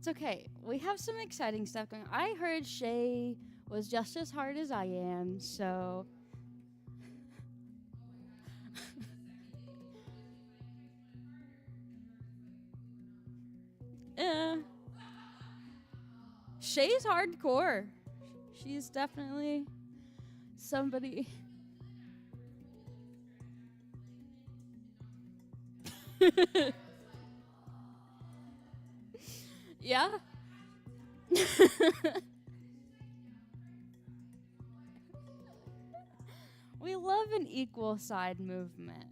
It's okay. We have some exciting stuff going on. I heard Shay was just as hard as I am, so. Yeah. Shay's hardcore. She's definitely somebody. Yeah. We love an equal side movement.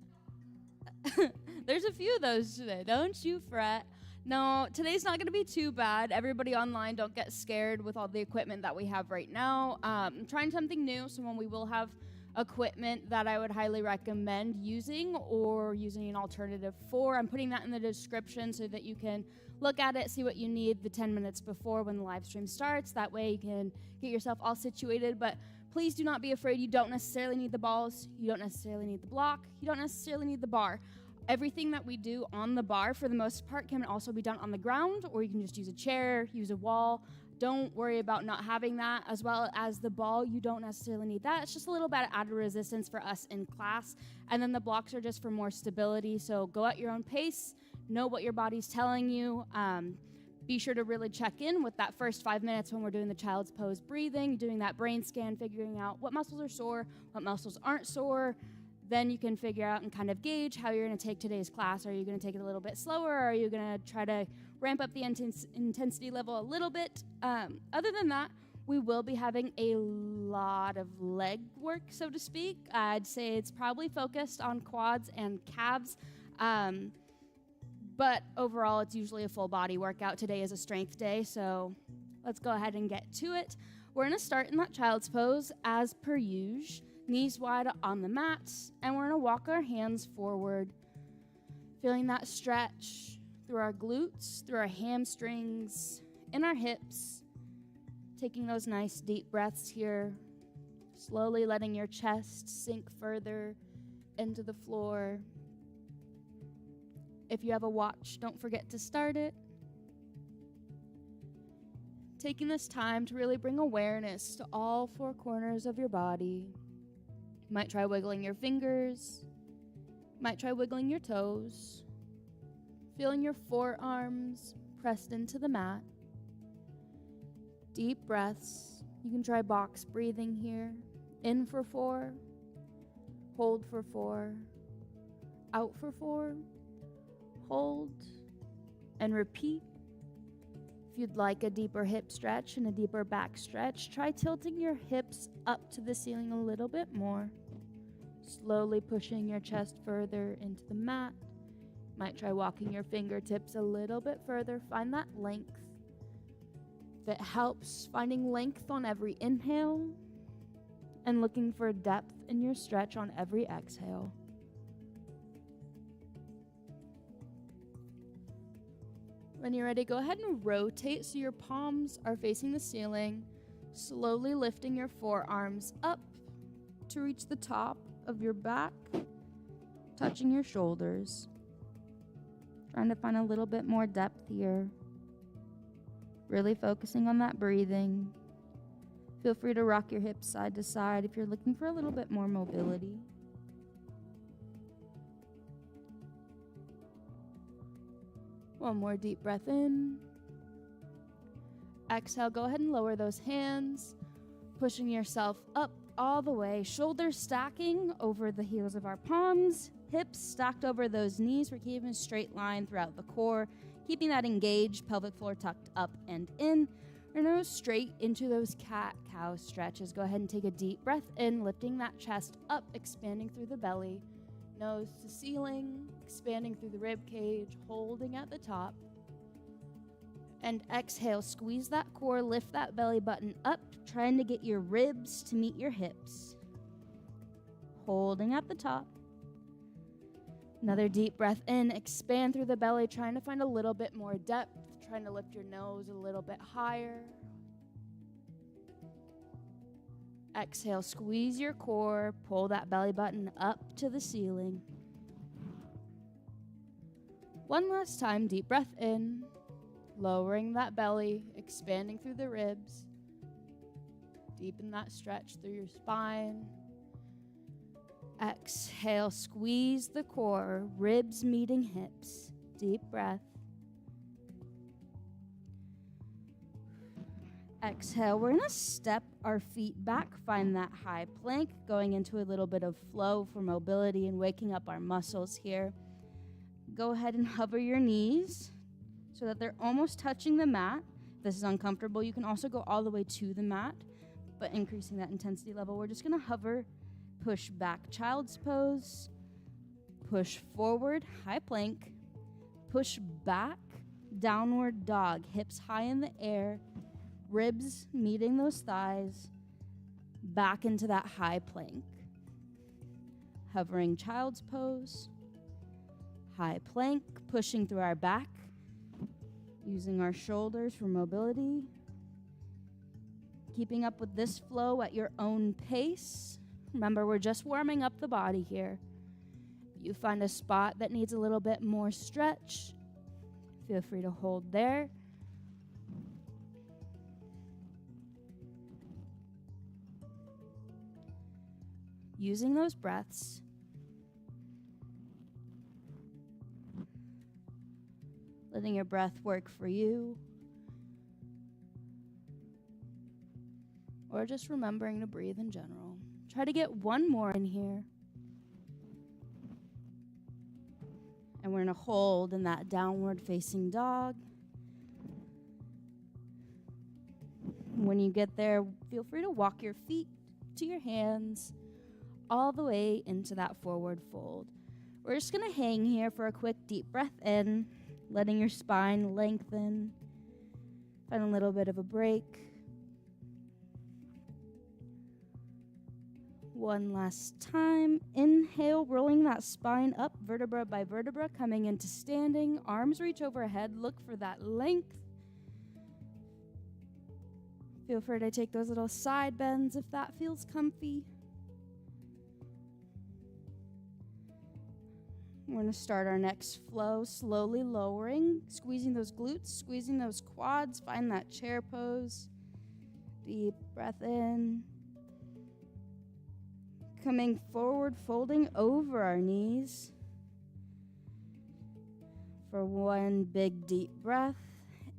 There's a few of those today. Don't you fret. No, today's not going to be too bad. Everybody online, don't get scared with all the equipment that we have right now. I'm trying something new, so when we will have equipment that I would highly recommend using or using an alternative for, I'm putting that in the description so that you can look at it, see what you need the 10 minutes before when the live stream starts. That way you can get yourself all situated. But please do not be afraid. You don't necessarily need the balls. You don't necessarily need the block. You don't necessarily need the bar. Everything that we do on the bar, for the most part, can also be done on the ground, or you can just use a chair, use a wall. Don't worry about not having that. As well as the ball, you don't necessarily need that. It's just a little bit of added resistance for us in class. And then the blocks are just for more stability. So go at your own pace. Know what your body's telling you. Be sure to really check in with that first 5 minutes when we're doing the child's pose breathing, doing that brain scan, figuring out what muscles are sore, what muscles aren't sore. Then you can figure out and kind of gauge how you're going to take today's class. Are you going to take it a little bit slower? Or are you going to try to ramp up the intensity level a little bit? Other than that, we will be having a lot of leg work, so to speak. I'd say it's probably focused on quads and calves. But overall, it's usually a full body workout. Today is a strength day, so let's go ahead and get to it. We're going to start in that child's pose as per usual. Knees wide on the mat, and we're going to walk our hands forward, feeling that stretch through our glutes, through our hamstrings, in our hips, taking those nice deep breaths here, slowly letting your chest sink further into the floor. If you have a watch, don't forget to start it. Taking this time to really bring awareness to all four corners of your body. Might try wiggling your fingers. Might try wiggling your toes. Feeling your forearms pressed into the mat. Deep breaths. You can try box breathing here. In for 4. Hold for 4. Out for 4. Hold. And repeat. If you'd like a deeper hip stretch and a deeper back stretch, try tilting your hips up to the ceiling a little bit more. Slowly pushing your chest further into the mat. Might try walking your fingertips a little bit further. Find that length. If it helps, finding length on every inhale and looking for depth in your stretch on every exhale. When you're ready, go ahead and rotate so your palms are facing the ceiling, slowly lifting your forearms up to reach the top of your back, touching your shoulders. Trying to find a little bit more depth here. Really focusing on that breathing. Feel free to rock your hips side to side if you're looking for a little bit more mobility. One more deep breath in. Exhale, go ahead and lower those hands, pushing yourself up all the way. Shoulders stacking over the heels of our palms, hips stacked over those knees. We're keeping a straight line throughout the core, keeping that engaged, pelvic floor tucked up and in. We're going to go straight into those cat-cow stretches. Go ahead and take a deep breath in, lifting that chest up, expanding through the belly. Nose to ceiling, expanding through the rib cage, holding at the top. And exhale, squeeze that core, lift that belly button up, trying to get your ribs to meet your hips. Holding at the top. Another deep breath in, expand through the belly, trying to find a little bit more depth, trying to lift your nose a little bit higher. Exhale, squeeze your core, pull that belly button up to the ceiling. One last time, deep breath in, Lowering that belly, expanding through the ribs. Deepen that stretch through your spine. Exhale, squeeze the core, ribs meeting hips. Deep breath. Exhale, we're gonna step our feet back, find that high plank, going into a little bit of flow for mobility and waking up our muscles here. Go ahead and hover your knees so that they're almost touching the mat. If this is uncomfortable, you can also go all the way to the mat, but increasing that intensity level. We're just gonna hover, push back, child's pose, push forward, high plank, push back, downward dog, hips high in the air, ribs meeting those thighs, back into that high plank. Hovering child's pose, high plank, pushing through our back, using our shoulders for mobility. Keeping up with this flow at your own pace. Remember, we're just warming up the body here. If you find a spot that needs a little bit more stretch, feel free to hold there. Using those breaths, letting your breath work for you, or just remembering to breathe in general. Try to get one more in here. And we're going to hold in that downward facing dog. When you get there, feel free to walk your feet to your hands all the way into that forward fold. We're just going to hang here for a quick deep breath in, letting your spine lengthen. Find a little bit of a break. One last time. Inhale, rolling that spine up, vertebra by vertebra, coming into standing. Arms reach overhead. Look for that length. Feel free to take those little side bends if that feels comfy. We're going to start our next flow, slowly lowering, squeezing those glutes, squeezing those quads. Find that chair pose. Deep breath in. Coming forward, folding over our knees. For one big deep breath.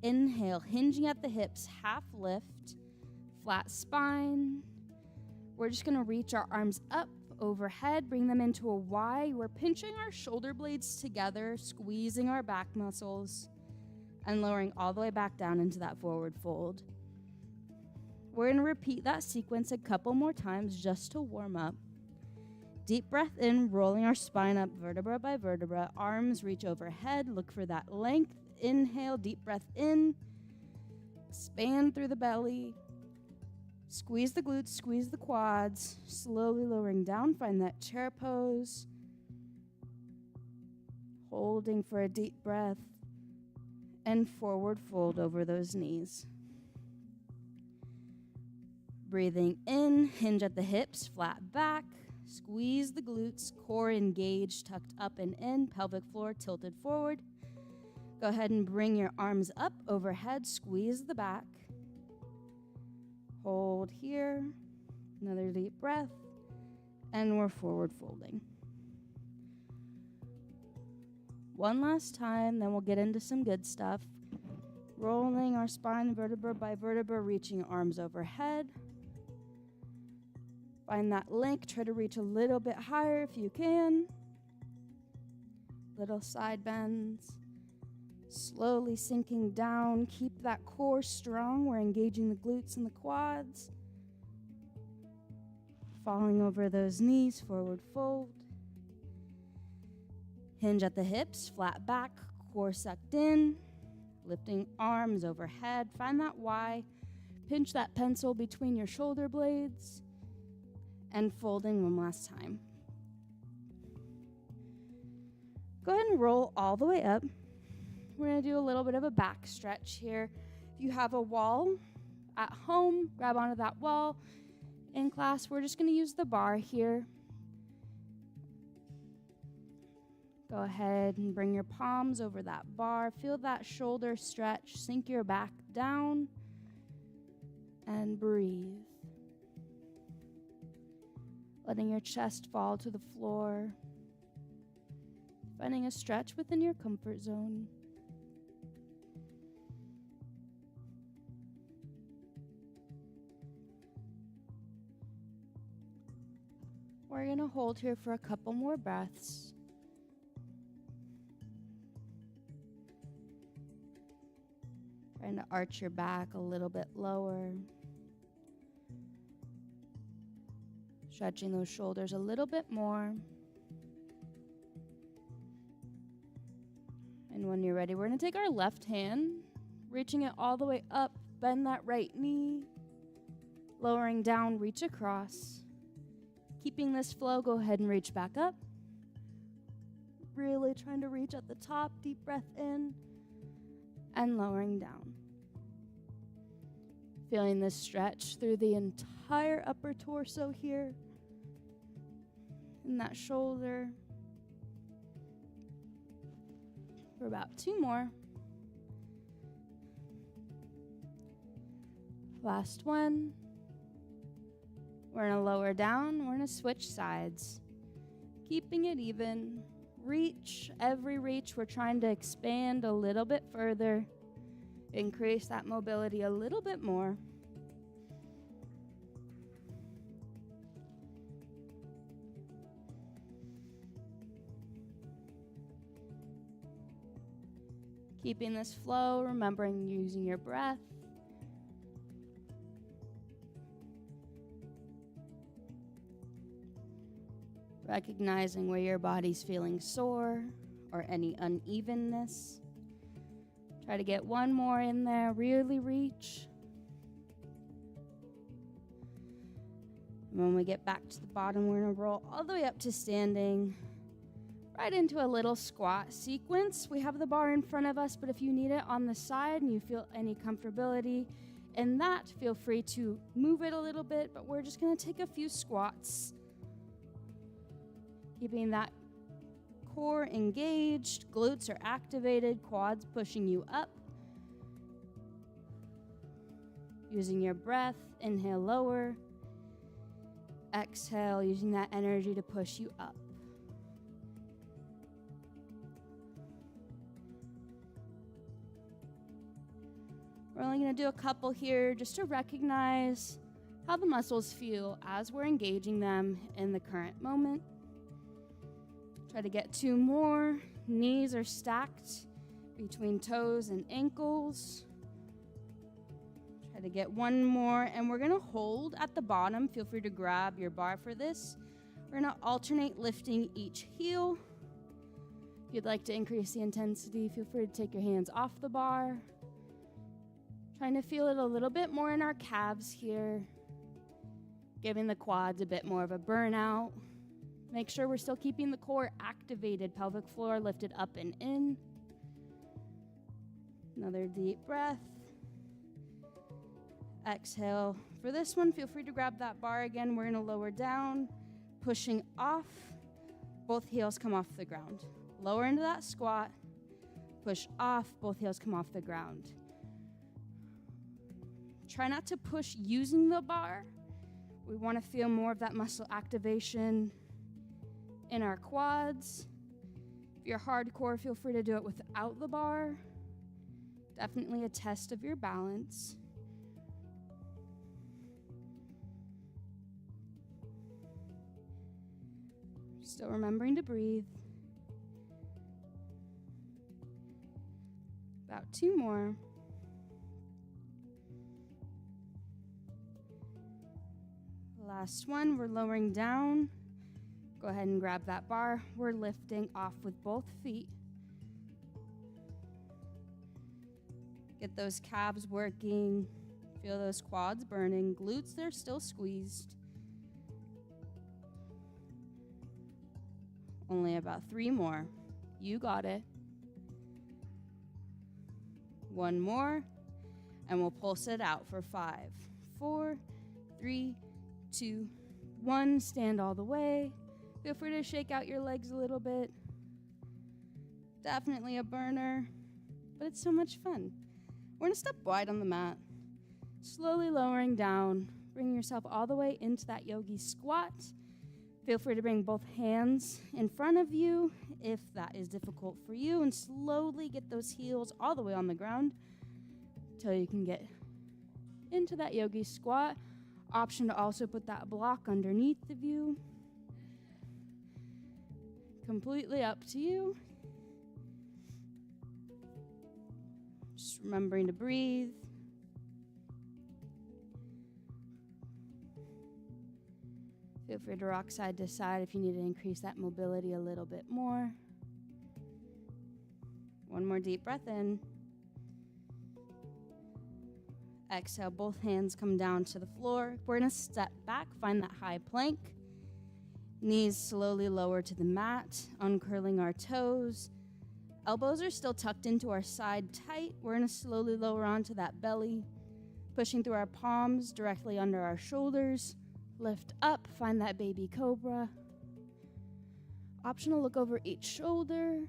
Inhale, hinging at the hips, half lift, flat spine. We're just going to reach our arms up overhead, bring them into a Y. We're pinching our shoulder blades together, squeezing our back muscles, and lowering all the way back down into that forward fold. We're going to repeat that sequence a couple more times just to warm up. Deep breath in, rolling our spine up vertebra by vertebra. Arms reach overhead, look for that length. Inhale, deep breath in. Expand through the belly. Squeeze the glutes, squeeze the quads. Slowly lowering down, find that chair pose. Holding for a deep breath. And forward fold over those knees. Breathing in, hinge at the hips, flat back. Squeeze the glutes, core engaged, tucked up and in, pelvic floor tilted forward. Go ahead and bring your arms up overhead, squeeze the back. Hold here, another deep breath, and we're forward folding. One last time, then we'll get into some good stuff. Rolling our spine vertebra by vertebra, reaching arms overhead. Find that length, try to reach a little bit higher if you can. Little side bends. Slowly sinking down, keep that core strong. We're engaging the glutes and the quads. Falling over those knees, forward fold. Hinge at the hips, flat back, core sucked in. Lifting arms overhead, find that Y. Pinch that pencil between your shoulder blades. And folding one last time. Go ahead and roll all the way up. We're going to do a little bit of a back stretch here. If you have a wall at home, grab onto that wall. In class, we're just going to use the bar here. Go ahead and bring your palms over that bar. Feel that shoulder stretch. Sink your back down and breathe. Letting your chest fall to the floor. Finding a stretch within your comfort zone. We're going to hold here for a couple more breaths. Trying to arch your back a little bit lower. Stretching those shoulders a little bit more. And when you're ready, we're going to take our left hand, reaching it all the way up, bend that right knee, lowering down, reach across. Keeping this flow, go ahead and reach back up. Really trying to reach at the top, deep breath in, and lowering down. Feeling this stretch through the entire upper torso here, and that shoulder. For about 2 more. Last one. We're going to lower down. We're going to switch sides. Keeping it even. Reach. Every reach, we're trying to expand a little bit further. Increase that mobility a little bit more. Keeping this flow, remembering using your breath. Recognizing where your body's feeling sore or any unevenness. Try to get one more in there, really reach. And when we get back to the bottom, we're going to roll all the way up to standing. Right into a little squat sequence. We have the bar in front of us, but if you need it on the side and you feel any comfortability in that, feel free to move it a little bit, but we're just going to take a few squats. Keeping that core engaged, glutes are activated, quads pushing you up. Using your breath, inhale lower. Exhale, using that energy to push you up. We're only going to do a couple here just to recognize how the muscles feel as we're engaging them in the current moment. Try to get 2 more. Knees are stacked between toes and ankles. Try to get 1 more, and we're going to hold at the bottom. Feel free to grab your bar for this. We're going to alternate lifting each heel. If you'd like to increase the intensity, feel free to take your hands off the bar. Trying to feel it a little bit more in our calves here. Giving the quads a bit more of a burnout. Make sure we're still keeping the core activated, pelvic floor lifted up and in. Another deep breath. Exhale. For this one, feel free to grab that bar again. We're going to lower down, pushing off. Both heels come off the ground. Lower into that squat. Push off. Both heels come off the ground. Try not to push using the bar. We want to feel more of that muscle activation in our quads. If you're hardcore, feel free to do it without the bar. Definitely a test of your balance. Still remembering to breathe. About 2 more. Last one, we're lowering down. Go ahead and grab that bar. We're lifting off with both feet. Get those calves working. Feel those quads burning. Glutes, they're still squeezed. Only about 3 more. You got it. 1 more, and we'll pulse it out for 5, 4, 3, 2, 1. Stand all the way. Feel free to shake out your legs a little bit. Definitely a burner, but it's so much fun. We're gonna step wide on the mat, slowly lowering down, bringing yourself all the way into that yogi squat. Feel free to bring both hands in front of you if that is difficult for you, and slowly get those heels all the way on the ground until you can get into that yogi squat. Option to also put that block underneath of you. Completely up to you. Just remembering to breathe. Feel free to rock side to side if you need to increase that mobility a little bit more. One more deep breath in. Exhale, both hands come down to the floor. We're going to step back, find that high plank. Knees slowly lower to the mat, uncurling our toes. Elbows are still tucked into our side tight. We're going to slowly lower onto that belly, pushing through our palms directly under our shoulders. Lift up, find that baby cobra. Optional look over each shoulder,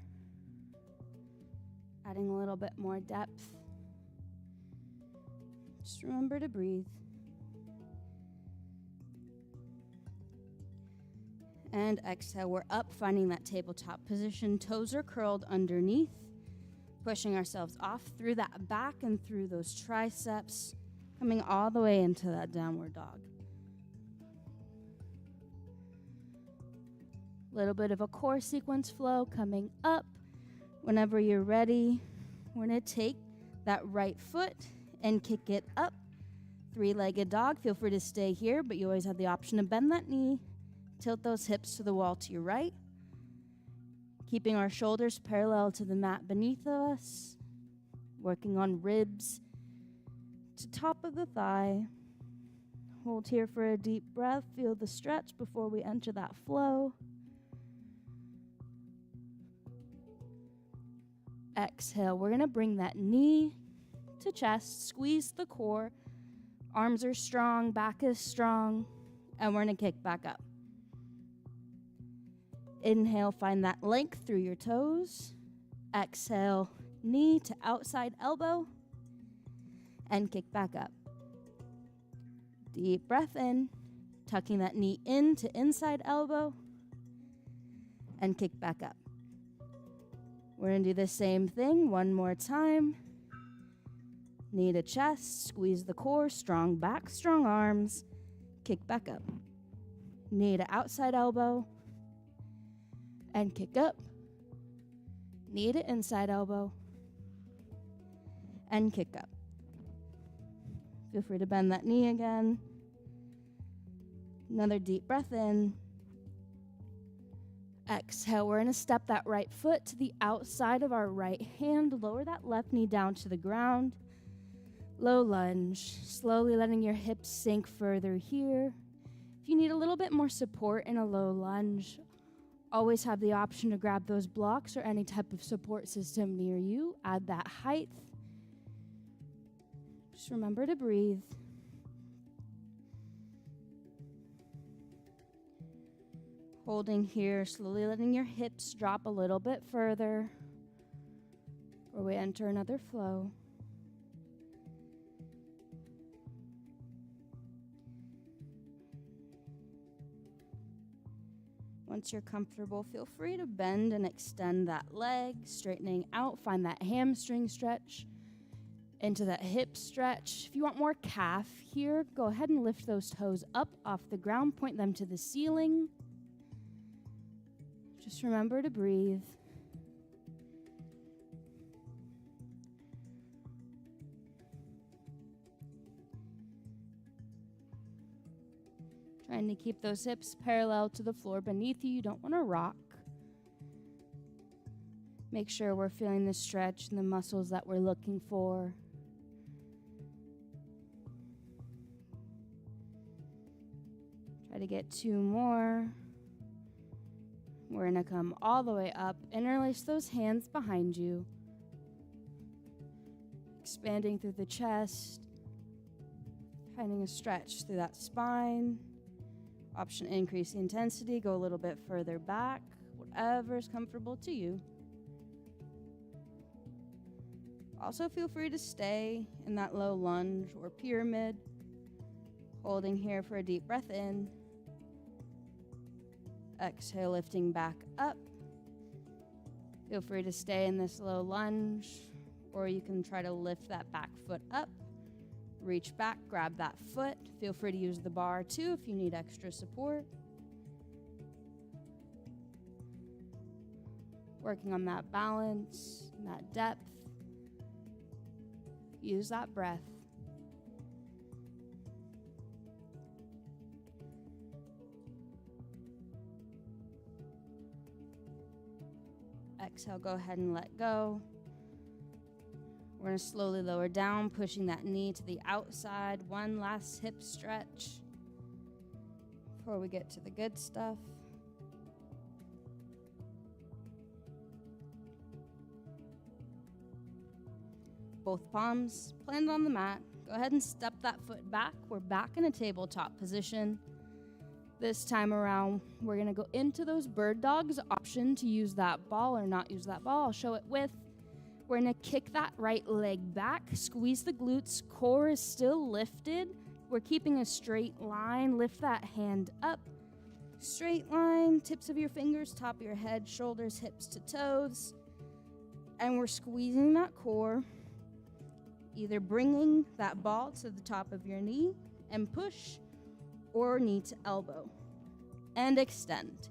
adding a little bit more depth. Just remember to breathe. And exhale, we're up, finding that tabletop position. Toes are curled underneath, pushing ourselves off through that back and through those triceps, coming all the way into that downward dog. Little bit of a core sequence flow coming up. Whenever you're ready, we're going to take that right foot and kick it up. Three-legged dog. Feel free to stay here, but you always have the option to bend that knee, tilt those hips to the wall to your right, keeping our shoulders parallel to the mat beneath us, working on ribs to top of the thigh. Hold here for a deep breath. Feel the stretch before we enter that flow. Exhale, we're going to bring that knee to chest, squeeze the core. Arms are strong, back is strong, and we're going to kick back up. Inhale, find that length through your toes. Exhale, knee to outside elbow, and kick back up. Deep breath in, tucking that knee in to inside elbow, and kick back up. We're going to do the same thing one more time. Knee to chest, squeeze the core, strong back, strong arms, kick back up. Knee to outside elbow, and kick up. Knee to inside elbow, and kick up. Feel free to bend that knee again. Another deep breath in. Exhale, we're going to step that right foot to the outside of our right hand. Lower that left knee down to the ground. Low lunge, slowly letting your hips sink further here. If you need a little bit more support in a low lunge, always have the option to grab those blocks or any type of support system near you. Add that height. Just remember to breathe. Holding here, slowly letting your hips drop a little bit further before we enter another flow. Once you're comfortable, feel free to bend and extend that leg, straightening out. Find that hamstring stretch into that hip stretch. If you want more calf here, go ahead and lift those toes up off the ground, point them to the ceiling. Just remember to breathe. Trying to keep those hips parallel to the floor beneath you. You don't want to rock. Make sure we're feeling the stretch and the muscles that we're looking for. Try to get two more. We're going to come all the way up. Interlace those hands behind you. Expanding through the chest. Finding a stretch through that spine. Option increase the intensity. Go a little bit further back. Whatever is comfortable to you. Also feel free to stay in that low lunge or pyramid, holding here for a deep breath in. Exhale, lifting back up. Feel free to stay in this low lunge, or you can try to lift that back foot up. Reach back, grab that foot. Feel free to use the bar too if you need extra support. Working on that balance, that depth. Use that breath. Exhale, go ahead and let go. We're going to slowly lower down, pushing that knee to the outside. One last hip stretch before we get to the good stuff. Both palms planted on the mat. Go ahead and step that foot back. We're back in a tabletop position. This time around, we're going to go into those bird dogs. Option to use that ball or not use that ball. I'll show it with. We're going to kick that right leg back. Squeeze the glutes. Core is still lifted. We're keeping a straight line. Lift that hand up. Straight line. Tips of your fingers, top of your head, shoulders, hips to toes. And we're squeezing that core. Either bringing that ball to the top of your knee and push, or knee to elbow. And extend.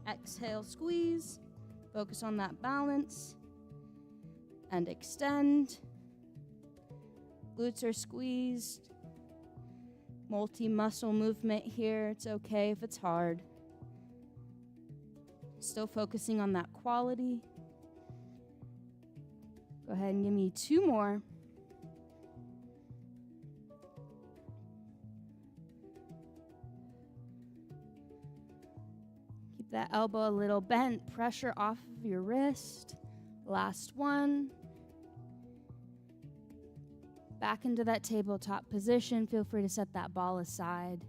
Exhale, squeeze. Focus on that balance. And extend. Glutes are squeezed. Multi-muscle movement here. It's okay if it's hard. Still focusing on that quality. Go ahead and give me 2 more. Keep that elbow a little bent, pressure off of your wrist. Last one. Back into that tabletop position. Feel free to set that ball aside.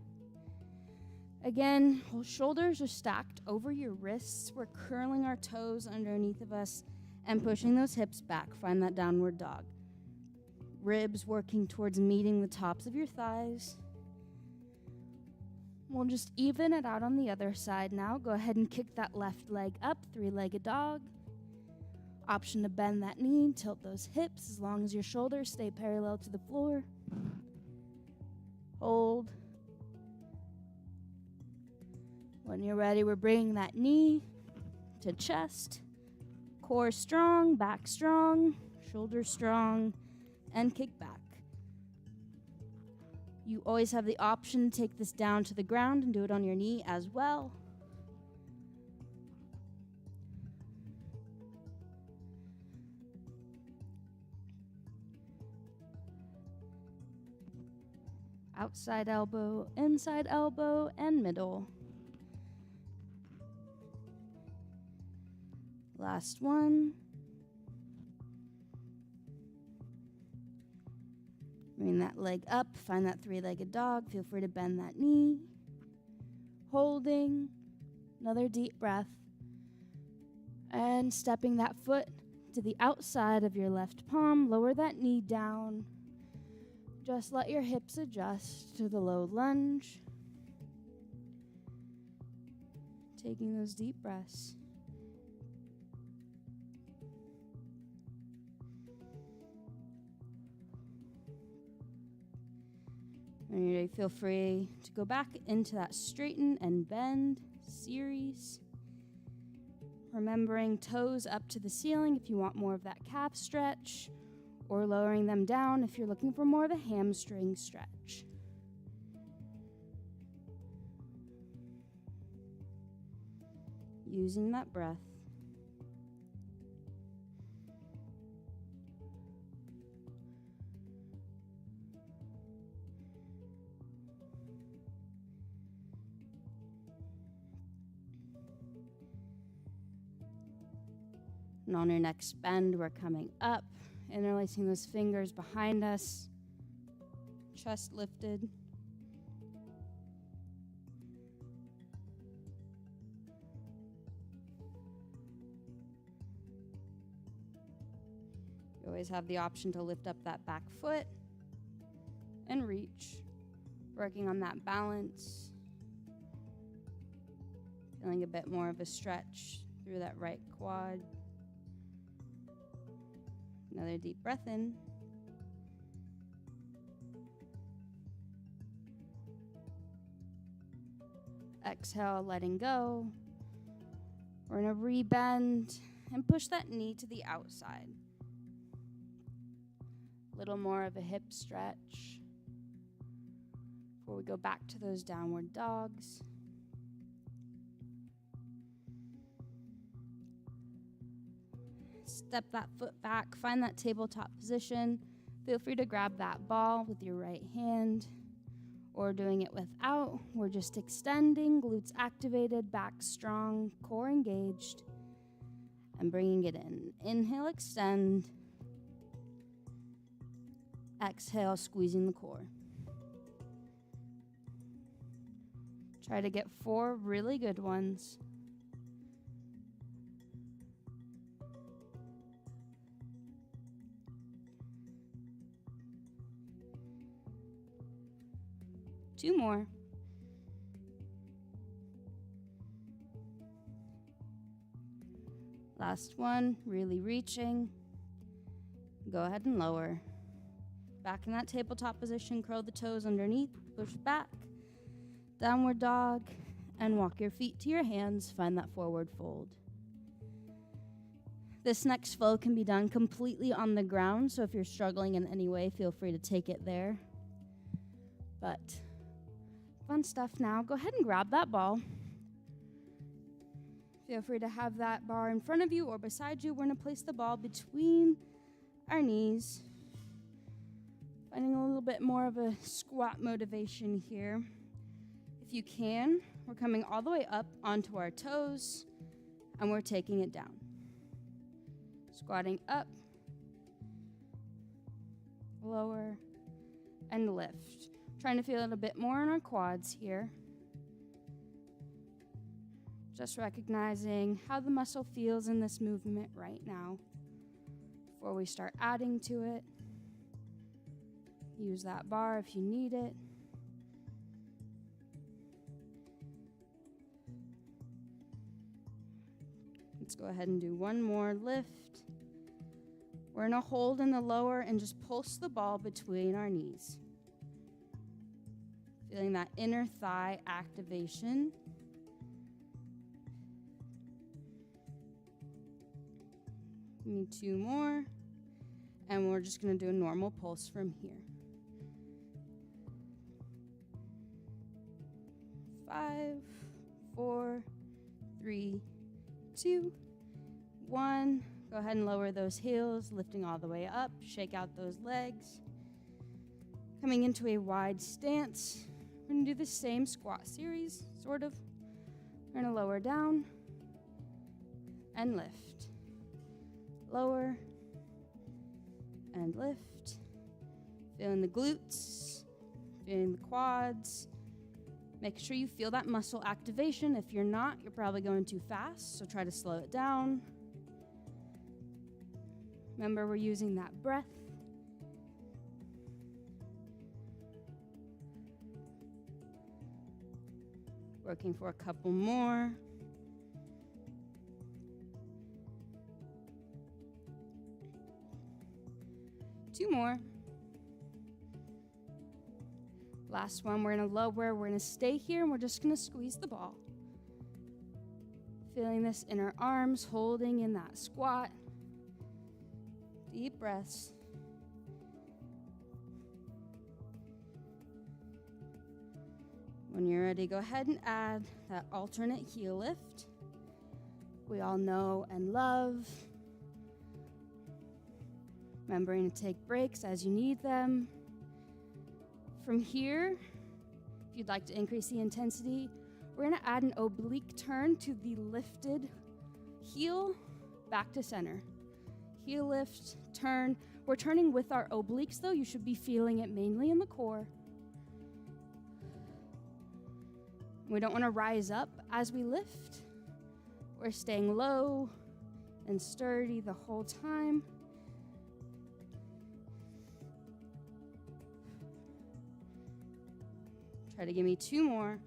Again, shoulders are stacked over your wrists. We're curling our toes underneath of us and pushing those hips back. Find that downward dog. Ribs working towards meeting the tops of your thighs. We'll just even it out on the other side now. Go ahead and kick that left leg up, 3-legged dog. Option to bend that knee, tilt those hips as long as your shoulders stay parallel to the floor. Hold. When you're ready, we're bringing that knee to chest. Core strong, back strong, shoulders strong, and kick back. You always have the option to take this down to the ground and do it on your knee as well. Outside elbow, inside elbow, and middle. Last one. Bring that leg up, find that 3-legged dog. Feel free to bend that knee. Holding. Another deep breath. And stepping that foot to the outside of your left palm. Lower that knee down. Just let your hips adjust to the low lunge. Taking those deep breaths. When you're ready, feel free to go back into that straighten and bend series. Remembering toes up to the ceiling if you want more of that calf stretch, or lowering them down if you're looking for more of a hamstring stretch. Using that breath. And on your next bend, we're coming up, interlacing those fingers behind us, chest lifted. You always have the option to lift up that back foot and reach, working on that balance. Feeling a bit more of a stretch through that right quad. Another deep breath in. Exhale, letting go. We're going to rebend and push that knee to the outside. A little more of a hip stretch before we go back to those downward dogs. Step that foot back, find that tabletop position. Feel free to grab that ball with your right hand, or doing it without. We're just extending, glutes activated, back strong, core engaged, and bringing it in. Inhale, extend. Exhale, squeezing the core. Try to get 4 really good ones. Two more. Last one, really reaching. Go ahead and lower. Back in that tabletop position, curl the toes underneath, push back, downward dog, and walk your feet to your hands, find that forward fold. This next flow can be done completely on the ground, so if you're struggling in any way, feel free to take it there. But fun stuff now. Go ahead and grab that ball. Feel free to have that bar in front of you or beside you. We're going to place the ball between our knees. Finding a little bit more of a squat motivation here. If you can, we're coming all the way up onto our toes, and we're taking it down. Squatting up, lower, and lift. Trying to feel it a bit more in our quads here. Just recognizing how the muscle feels in this movement right now before we start adding to it. Use that bar if you need it. Let's go ahead and do one more lift. We're going to hold in the lower and just pulse the ball between our knees. Feeling that inner thigh activation. We need 2 more. And we're just going to do a normal pulse from here. 5, 4, 3, 2, 1. Go ahead and lower those heels, lifting all the way up. Shake out those legs. Coming into a wide stance. We're going to do the same squat series, sort of. We're going to lower down and lift. Lower and lift. Feeling the glutes, feeling the quads. Make sure you feel that muscle activation. If you're not, you're probably going too fast, so try to slow it down. Remember, we're using that breath. Working for a couple more. Two more. Last one, we're going to lower, we're going to stay here, and we're just going to squeeze the ball. Feeling this inner arms, holding in that squat. Deep breaths. When you're ready, go ahead and add that alternate heel lift. We all know and love. Remembering to take breaks as you need them. From here, if you'd like to increase the intensity, we're going to add an oblique turn to the lifted heel back to center. Heel lift, turn. We're turning with our obliques though. You should be feeling it mainly in the core. We don't want to rise up as we lift. We're staying low and sturdy the whole time. Try to give me 2 more.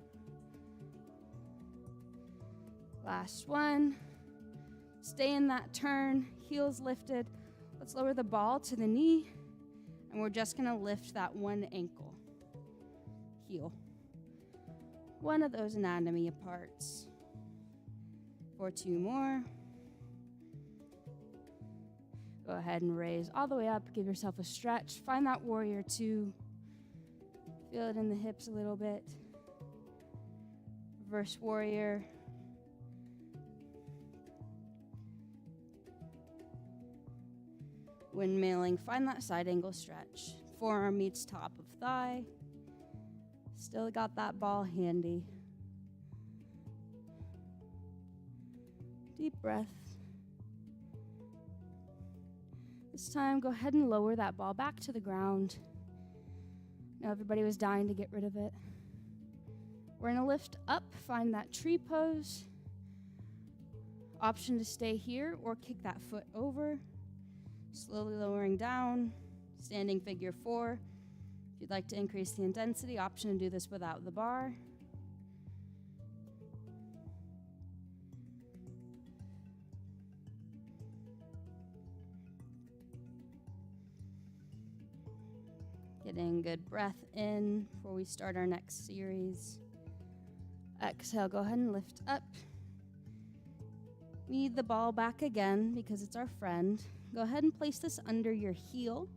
Last one. Stay in that turn, heels lifted. Let's lower the ball to the knee, and we're just gonna lift that one ankle. Heel. One of those anatomy parts. For 2 more. Go ahead and raise all the way up. Give yourself a stretch. Find that warrior 2. Feel it in the hips a little bit. Reverse warrior. Windmilling. Find that side angle stretch. Forearm meets top of thigh. Still got that ball handy. Deep breath. This time, go ahead and lower that ball back to the ground. Now everybody was dying to get rid of it. We're gonna lift up, find that tree pose. Option to stay here or kick that foot over. Slowly lowering down, standing figure 4. If you'd like to increase the intensity, option to do this without the bar. Getting good breath in before we start our next series. Exhale, go ahead and lift up. We need the ball back again because it's our friend. Go ahead and place this under your heel.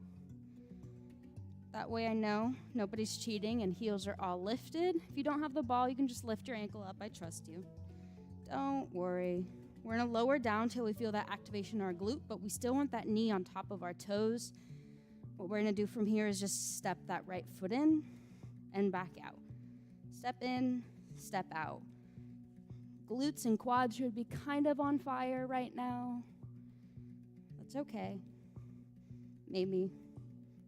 That way I know nobody's cheating and heels are all lifted. If you don't have the ball, you can just lift your ankle up. I trust you. Don't worry. We're going to lower down till we feel that activation in our glute, but we still want that knee on top of our toes. What we're going to do from here is just step that right foot in and back out. Step in, step out. Glutes and quads should be kind of on fire right now. That's okay. Maybe.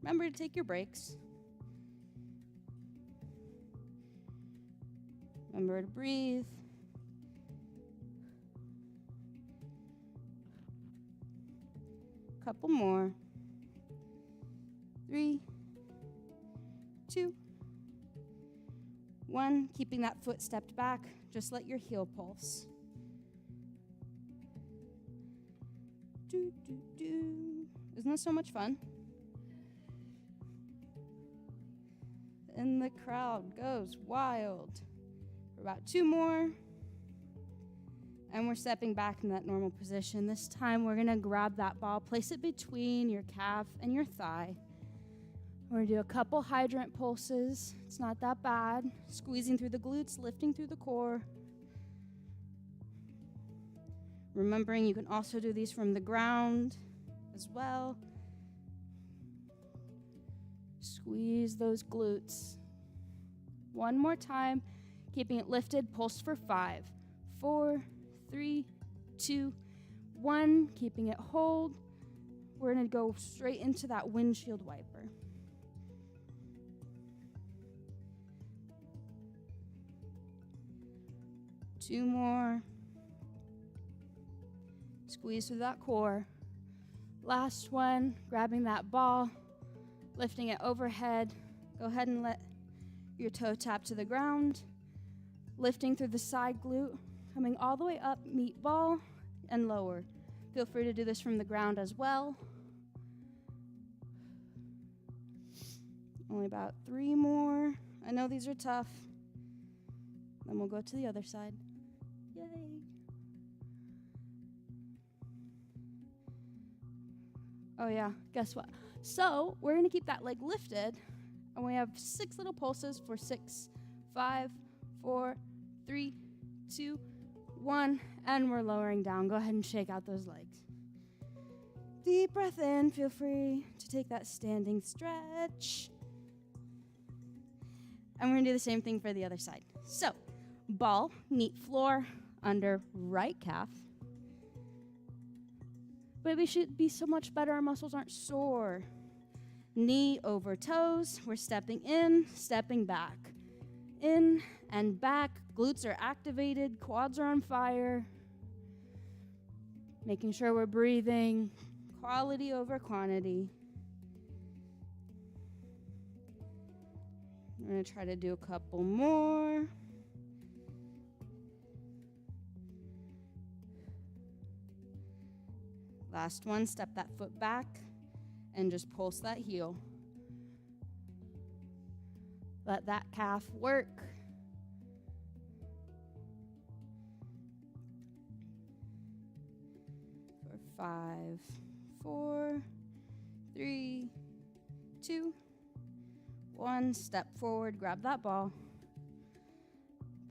Remember to take your breaks. Remember to breathe. Couple more. 3, 2, 1. Keeping that foot stepped back, just let your heel pulse. Do, do, do. Isn't this so much fun? And the crowd goes wild. For about 2 more. And we're stepping back in that normal position. This time we're gonna grab that ball, place it between your calf and your thigh. We're going to do a couple hydrant pulses. It's not that bad. Squeezing through the glutes, lifting through the core. Remembering you can also do these from the ground as well. Squeeze those glutes. One more time, keeping it lifted. Pulse for 5, 4, 3, 2, 1. Keeping it hold. We're going to go straight into that windshield wiper. 2 more. Squeeze through that core. Last one, grabbing that ball, lifting it overhead. Go ahead and let your toe tap to the ground. Lifting through the side glute, coming all the way up, meet ball, and lower. Feel free to do this from the ground as well. Only about 3 more. I know these are tough. Then we'll go to the other side. Yay. Oh yeah, guess what? So we're gonna keep that leg lifted, and we have 6 little pulses for 6, 5, 4, 3, 2, 1, and we're lowering down. Go ahead and shake out those legs. Deep breath in. Feel free to take that standing stretch. And we're gonna do the same thing for the other side. So, ball, meet floor, under right calf. But we should be so much better. Our muscles aren't sore. Knee over toes. We're stepping in, stepping back. In and back. Glutes are activated. Quads are on fire. Making sure we're breathing. Quality over quantity. I'm going to try to do a couple more. Last one, step that foot back and just pulse that heel. Let that calf work. For 5, 4, 3, 2, 1. Step forward, grab that ball,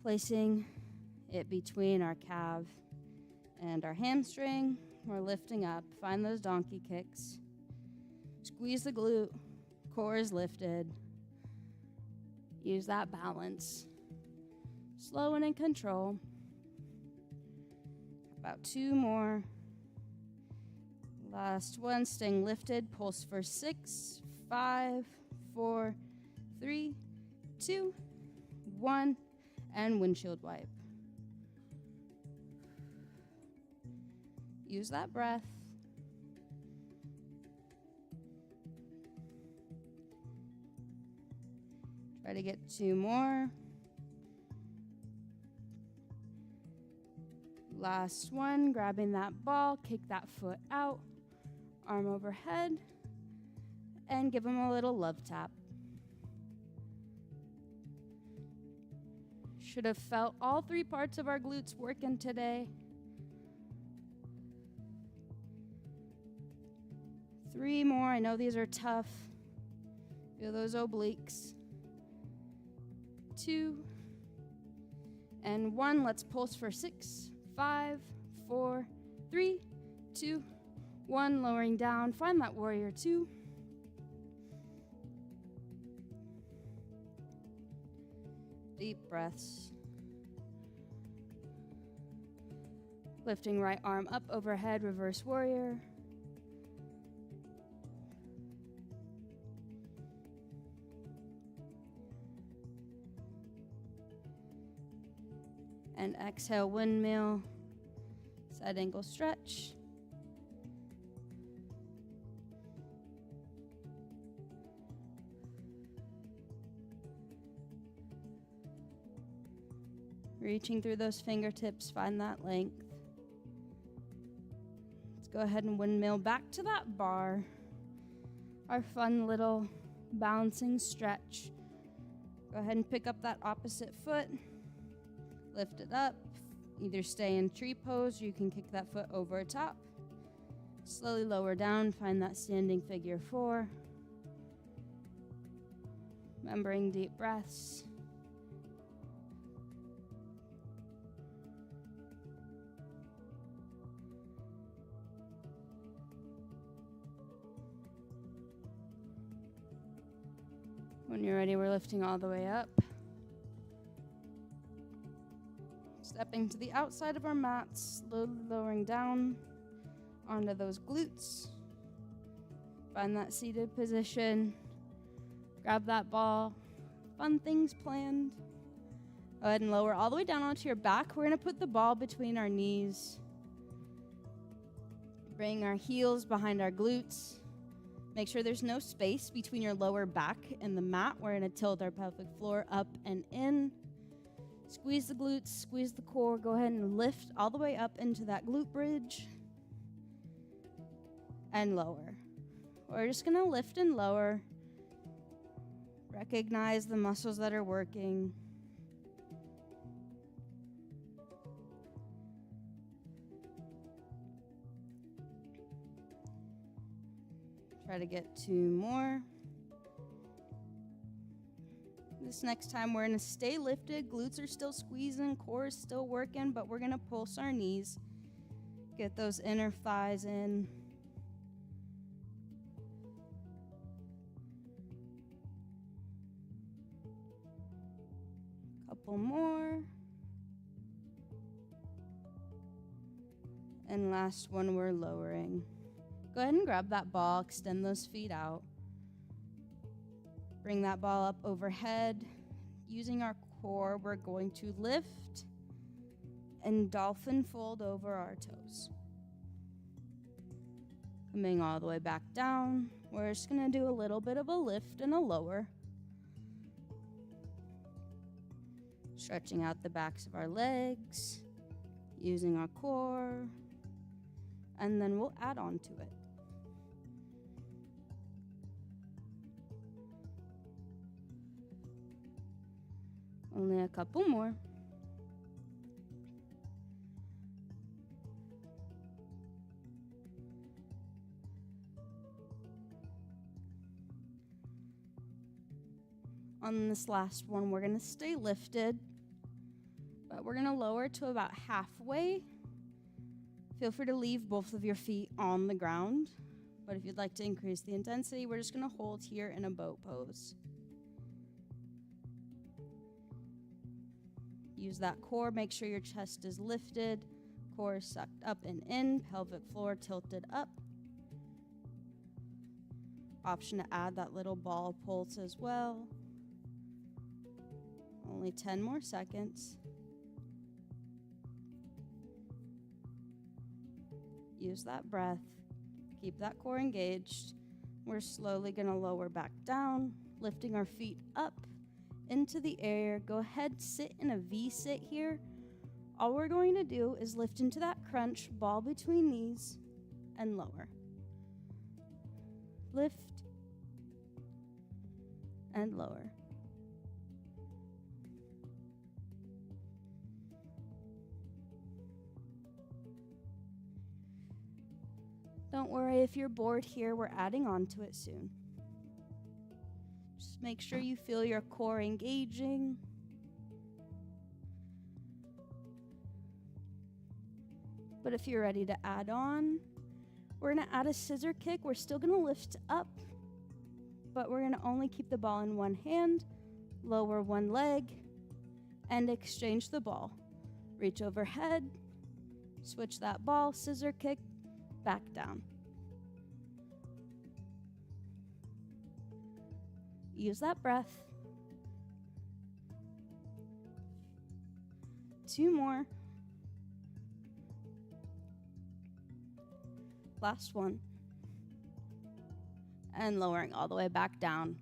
placing it between our calf and our hamstring. We're lifting up. Find those donkey kicks. Squeeze the glute. Core is lifted. Use that balance. Slow and in control. About 2 more. Last one. Staying lifted. Pulse for 6, 5, 4, 3, 2, 1. And windshield wipe. Use that breath. Try to get 2 more. Last one, grabbing that ball, kick that foot out, arm overhead, and give them a little love tap. Should have felt all 3 parts of our glutes working today. 3 more. I know these are tough. Feel those obliques. 2 and 1. Let's pulse for 6, 5, 4, 3, 2, 1. Lowering down. Find that warrior 2. Deep breaths. Lifting right arm up overhead, reverse warrior. And exhale, windmill, side angle stretch. Reaching through those fingertips, find that length. Let's go ahead and windmill back to that bar. Our fun little bouncing stretch. Go ahead and pick up that opposite foot. Lift it up. Either stay in tree pose or you can kick that foot over top. Slowly lower down. Find that standing figure 4. Remembering deep breaths. When you're ready, we're lifting all the way up. Stepping to the outside of our mats, slowly lowering down onto those glutes. Find that seated position. Grab that ball. Fun things planned. Go ahead and lower all the way down onto your back. We're going to put the ball between our knees. Bring our heels behind our glutes. Make sure there's no space between your lower back and the mat. We're going to tilt our pelvic floor up and in. Squeeze the glutes, squeeze the core. Go ahead and lift all the way up into that glute bridge. And lower. We're just going to lift and lower. Recognize the muscles that are working. Try to get 2 more. This next time we're going to stay lifted. Glutes are still squeezing, core is still working, but we're going to pulse our knees. Get those inner thighs in. Couple more. And last one, we're lowering. Go ahead and grab that ball, extend those feet out. Bring that ball up overhead. Using our core, we're going to lift and dolphin fold over our toes. Coming all the way back down. We're just going to do a little bit of a lift and a lower. Stretching out the backs of our legs, using our core, and then we'll add on to it. Only a couple more. On this last one, we're going to stay lifted, but we're going to lower to about halfway. Feel free to leave both of your feet on the ground, but if you'd like to increase the intensity, we're just going to hold here in a boat pose. Use that core, make sure your chest is lifted, core sucked up and in, pelvic floor tilted up. Option to add that little ball pulse as well. Only 10 more seconds. Use that breath. Keep that core engaged. We're slowly going to lower back down, lifting our feet up into the air. Go ahead, sit in a V-sit here. All we're going to do is lift into that crunch, ball between knees, and lower. Lift and lower. Don't worry if you're bored here, we're adding on to it soon. Just make sure you feel your core engaging. But if you're ready to add on, we're going to add a scissor kick. We're still going to lift up, but we're going to only keep the ball in one hand, lower one leg, and exchange the ball. Reach overhead, switch that ball, scissor kick, back down. Use that breath. 2 more. Last one. And lowering all the way back down.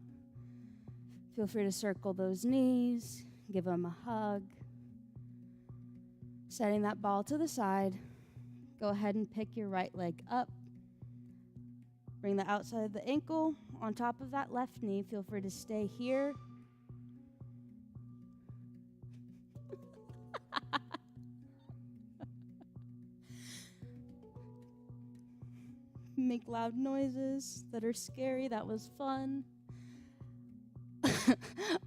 Feel free to circle those knees, give them a hug. Setting that ball to the side. Go ahead and pick your right leg up. Bring the outside of the ankle on top of that left knee. Feel free to stay here. Make loud noises that are scary. That was fun.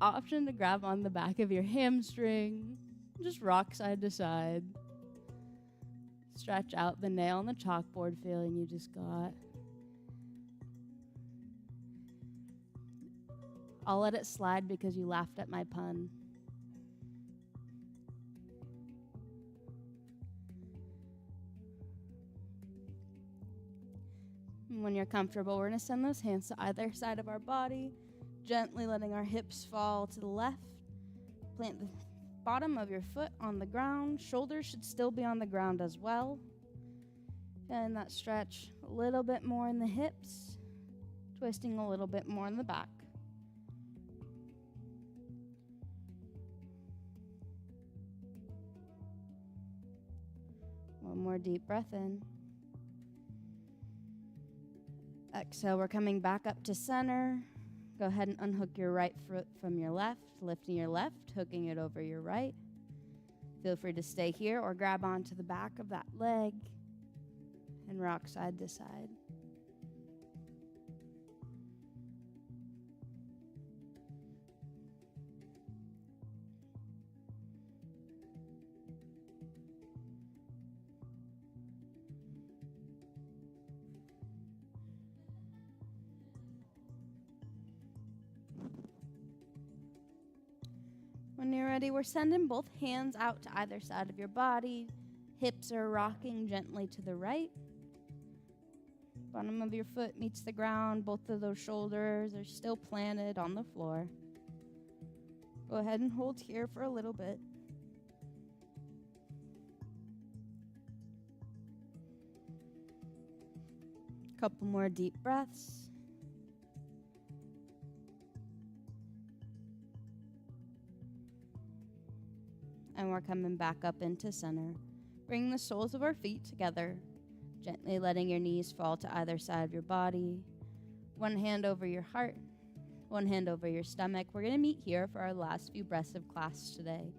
Option to grab on the back of your hamstring. Just rock side to side. Stretch out the nail on the chalkboard feeling you just got. I'll let it slide because you laughed at my pun. And when you're comfortable, we're going to send those hands to either side of our body, gently letting our hips fall to the left. Plant the bottom of your foot on the ground. Shoulders should still be on the ground as well. And that stretch a little bit more in the hips, twisting a little bit more in the back. One more deep breath in. Exhale, we're coming back up to center. Go ahead and unhook your right foot from your left, lifting your left, hooking it over your right. Feel free to stay here or grab onto the back of that leg and rock side to side. When you're ready, we're sending both hands out to either side of your body. Hips are rocking gently to the right. Bottom of your foot meets the ground. Both of those shoulders are still planted on the floor. Go ahead and hold here for a little bit. Couple more deep breaths. And we're coming back up into center. Bring the soles of our feet together, gently letting your knees fall to either side of your body. One hand over your heart, one hand over your stomach. We're going to meet here for our last few breaths of class today.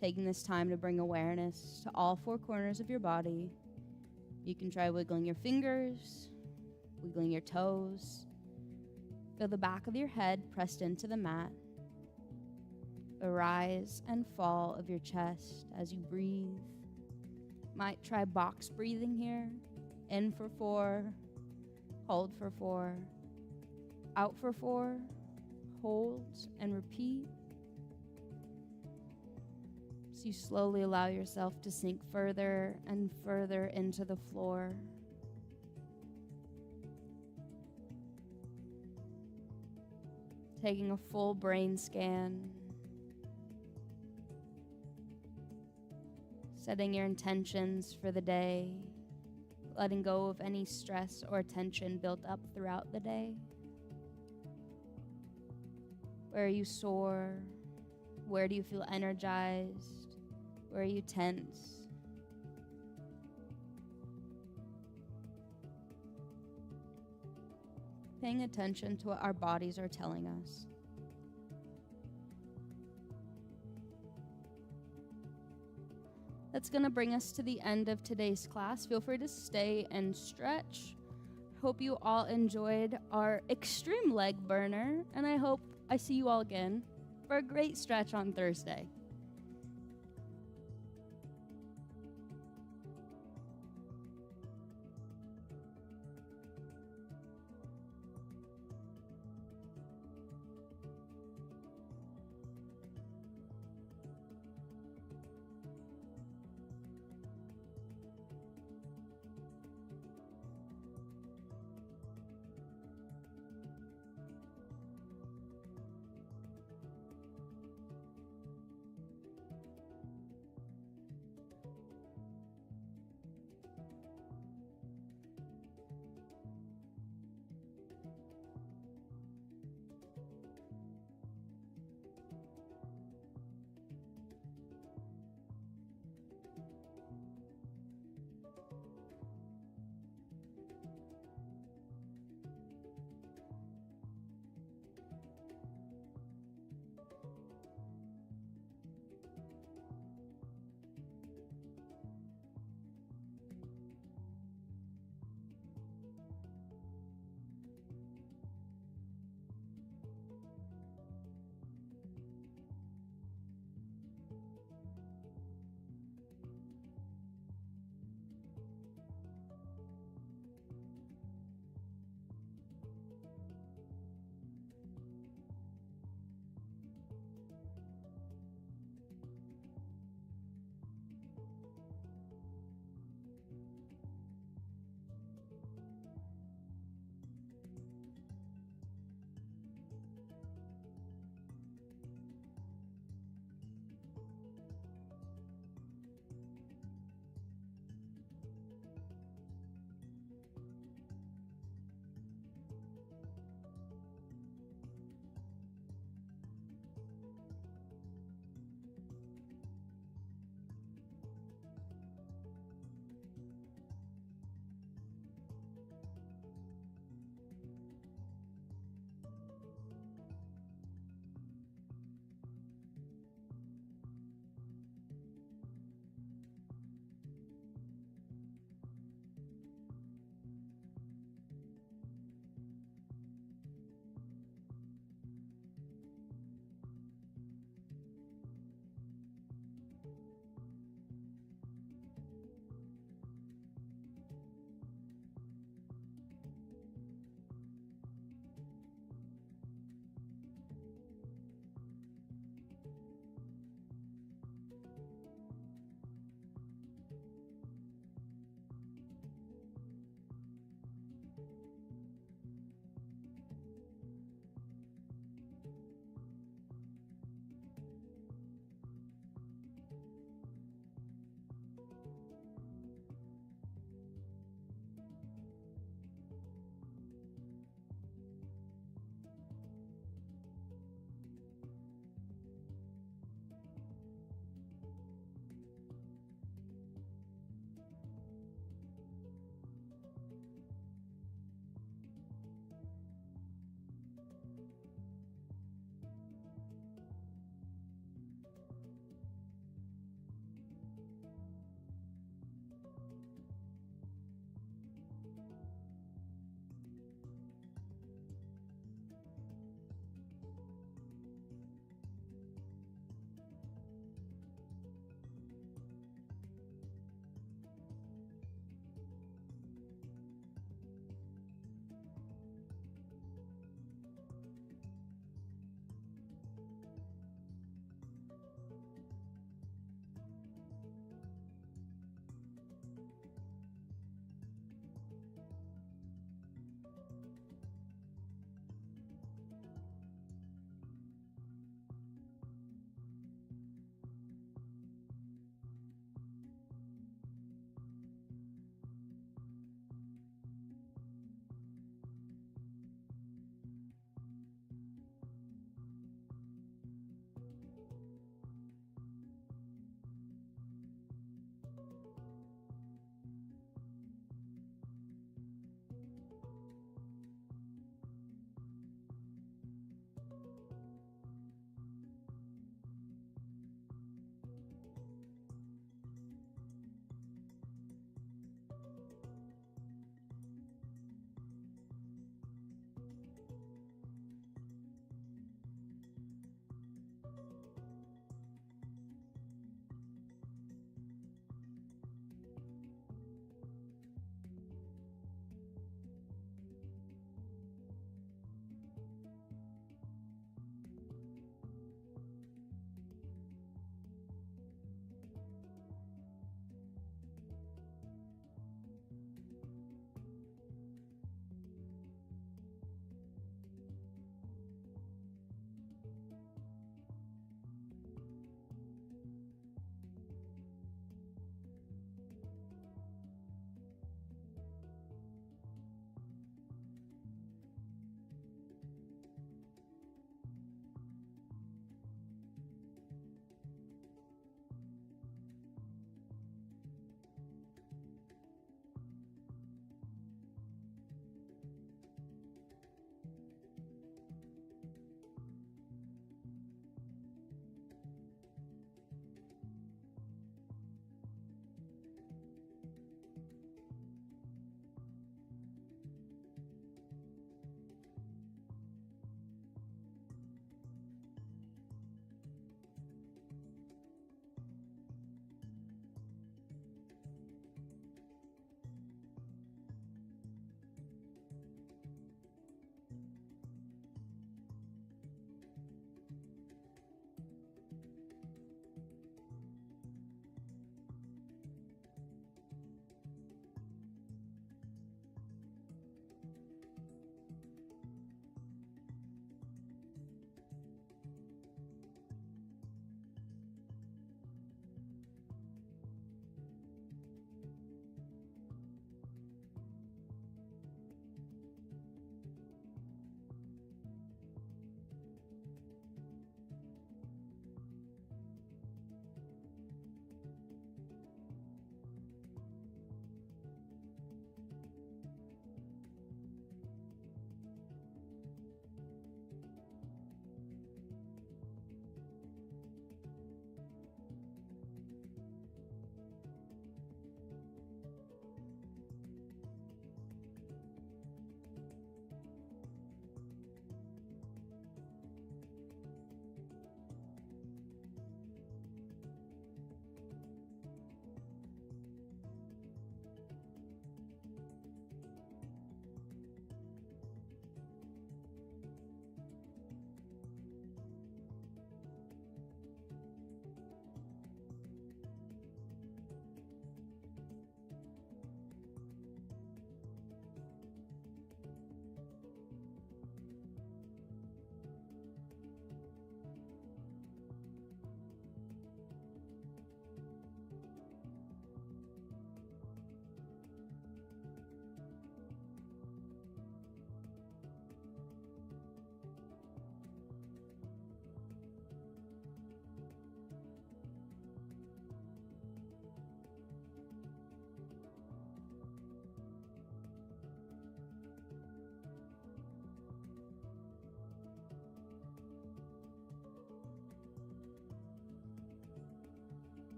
Taking this time to bring awareness to all four corners of your body. You can try wiggling your fingers, wiggling your toes. Feel the back of your head pressed into the mat. The rise and fall of your chest as you breathe. Might try box breathing here. In for 4, hold for 4, out for 4, hold and repeat. So you slowly allow yourself to sink further and further into the floor. Taking a full brain scan. Setting your intentions for the day. Letting go of any stress or tension built up throughout the day. Where are you sore? Where do you feel energized? Where are you tense? Paying attention to what our bodies are telling us. That's going to bring us to the end of today's class. Feel free to stay and stretch. Hope you all enjoyed our extreme leg burner, and I hope I see you all again for a great stretch on Thursday.